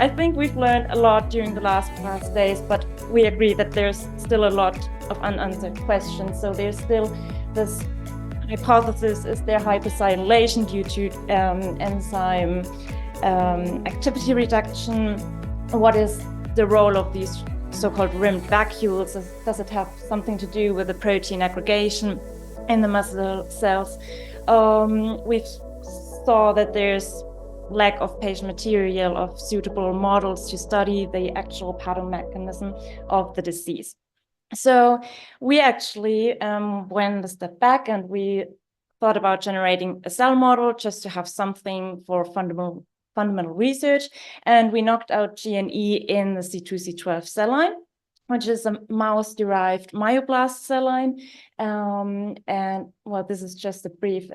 I think we've learned a lot during the last past days, but we agree that there's still a lot of unanswered questions. So there's still this hypothesis: is there hypercellulation due to enzyme activity reduction? What is the role of these so-called rimmed vacuoles? Does it have something to do with the protein aggregation in the muscle cells? We saw that there's lack of patient material of suitable models to study the actual pathomechanism of the disease. So we actually went a step back and we thought about generating a cell model just to have something for fundamental research. And we knocked out GNE in the C2C12 cell line, which is a mouse-derived myoblast cell line. And well, this is just a brief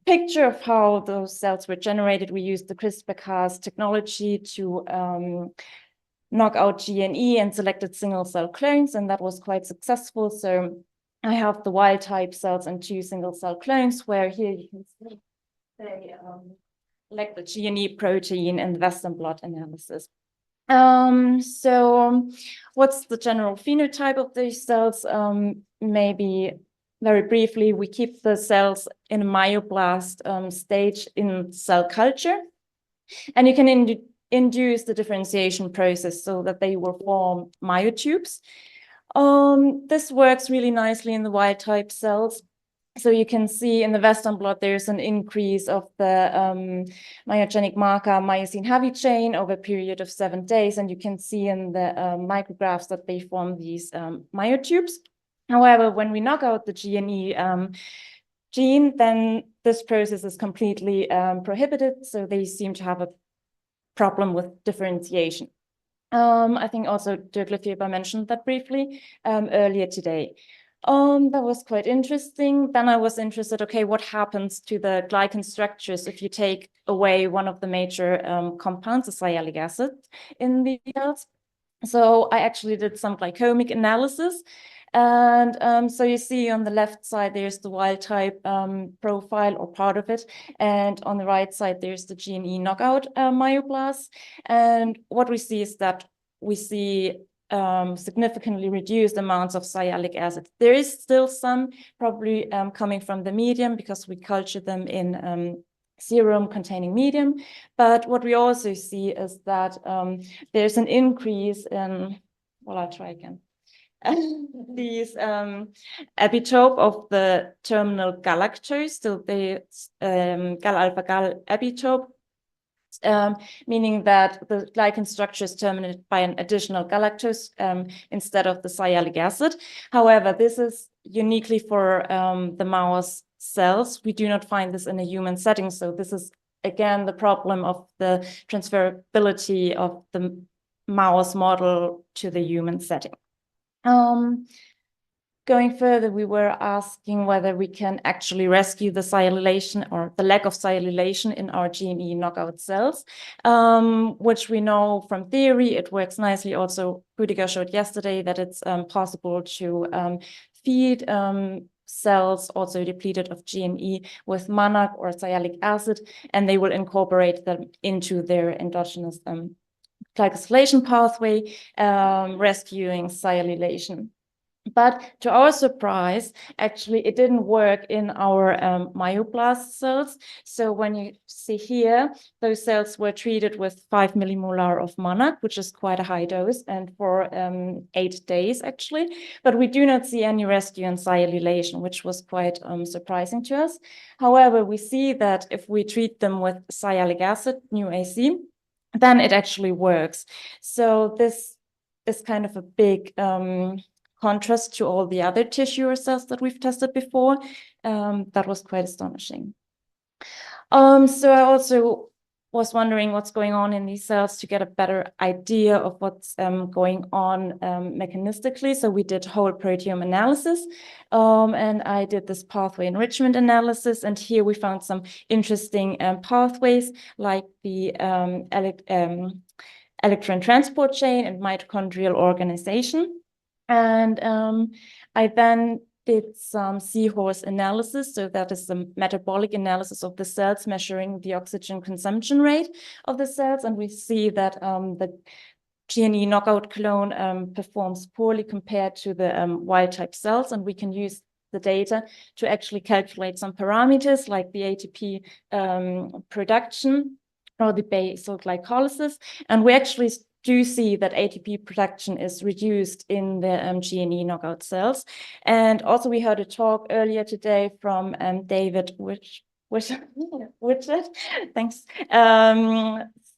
picture of how those cells were generated. We used the CRISPR-Cas technology to knock out GNE and selected single cell clones, and that was quite successful. So I have the wild type cells and 2 single cell clones, where here you can see they lack the GNE protein in the Western blot analysis. So what's the general phenotype of these cells? Maybe very briefly, we keep the cells in a myoblast stage in cell culture, and you can induce the differentiation process so that they will form myotubes. This works really nicely in the wild type cells. So you can see in the Western blot, there's an increase of the myogenic marker myosin heavy chain over a period of 7 days. And you can see in the micrographs that they form these myotubes. However, when we knock out the GNE gene, then this process is completely prohibited. So they seem to have a problem with differentiation. I think also Dirk Lefebvre mentioned that briefly earlier today. That was quite interesting. Then I was interested, okay, what happens to the glycan structures if you take away one of the major compounds, the sialic acid, in the cells? So I actually did some glycomic analysis. And so you see on the left side, there's the wild type profile or part of it. And on the right side, there's the GNE knockout myoblasts. And what we see is that we see significantly reduced amounts of sialic acid. There is still some probably coming from the medium because we culture them in serum containing medium. But what we also see is that there's an increase in, well, I'll try again. These epitope of the terminal galactose, so the gal-alpha-gal epitope, meaning that the glycan structure is terminated by an additional galactose instead of the sialic acid. However, this is uniquely for the mouse cells. We do not find this in a human setting. So this is, again, the problem of the transferability of the mouse model to the human setting. Going further, we were asking whether we can actually rescue the cellulation or the lack of cellulation in our GNE knockout cells, which we know from theory, it works nicely. Also, Rüdiger showed yesterday that it's possible to feed cells also depleted of GNE with MANAC or sialic acid, and they will incorporate them into their endogenous glycosylation pathway, rescuing cellulation. But to our surprise, actually, it didn't work in our myoblast cells. So when you see here, those cells were treated with 5 millimolar of MANAC, which is quite a high dose, and for 8 days, actually. But we do not see any rescue in cellulation, which was quite surprising to us. However, we see that if we treat them with sialic acid, new AC, then it actually works. So this is kind of a big contrast to all the other tissue cells that we've tested before. That was quite astonishing. So I also was wondering what's going on in these cells to get a better idea of what's going on mechanistically. So we did whole proteome analysis, and I did this pathway enrichment analysis. And here we found some interesting pathways like the electron transport chain and mitochondrial organization. And I then did some seahorse analysis. So that is the metabolic analysis of the cells, measuring the oxygen consumption rate of the cells. And we see that the GNE knockout clone performs poorly compared to the wild type cells. And we can use the data to actually calculate some parameters like the ATP production or the basal glycolysis. And we actually do see that ATP production is reduced in the GNE knockout cells. And also we heard a talk earlier today from David Widget, thanks,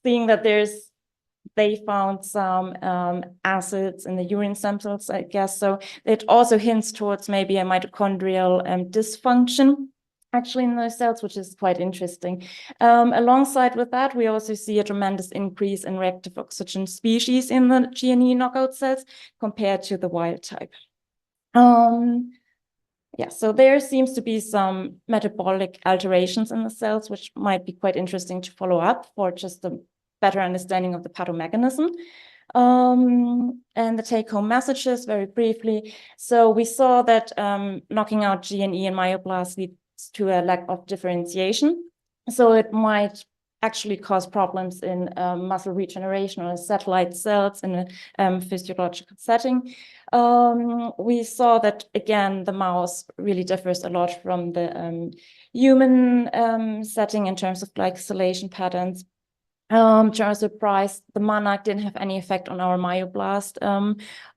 seeing that they found some acids in the urine samples, I guess. So it also hints towards maybe a mitochondrial dysfunction actually in those cells, which is quite interesting. Alongside with that, we also see a tremendous increase in reactive oxygen species in the GNE knockout cells compared to the wild type. Yeah, so there seems to be some metabolic alterations in the cells, which might be quite interesting to follow up for just a better understanding of the pathomechanism. And the take-home messages, very briefly. So we saw that knocking out GNE and myoblasts leads to a lack of differentiation. So it might actually cause problems in muscle regeneration or satellite cells in a physiological setting. We saw that, again, the mouse really differs a lot from the human setting in terms of glycosylation patterns. To our surprise, the monarch didn't have any effect on our myoblast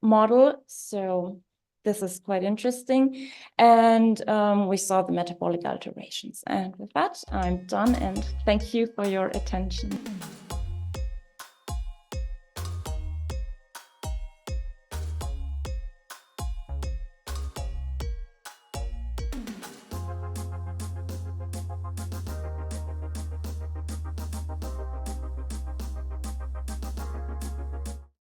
model. So this is quite interesting. And we saw the metabolic alterations. And with that, I'm done. And thank you for your attention.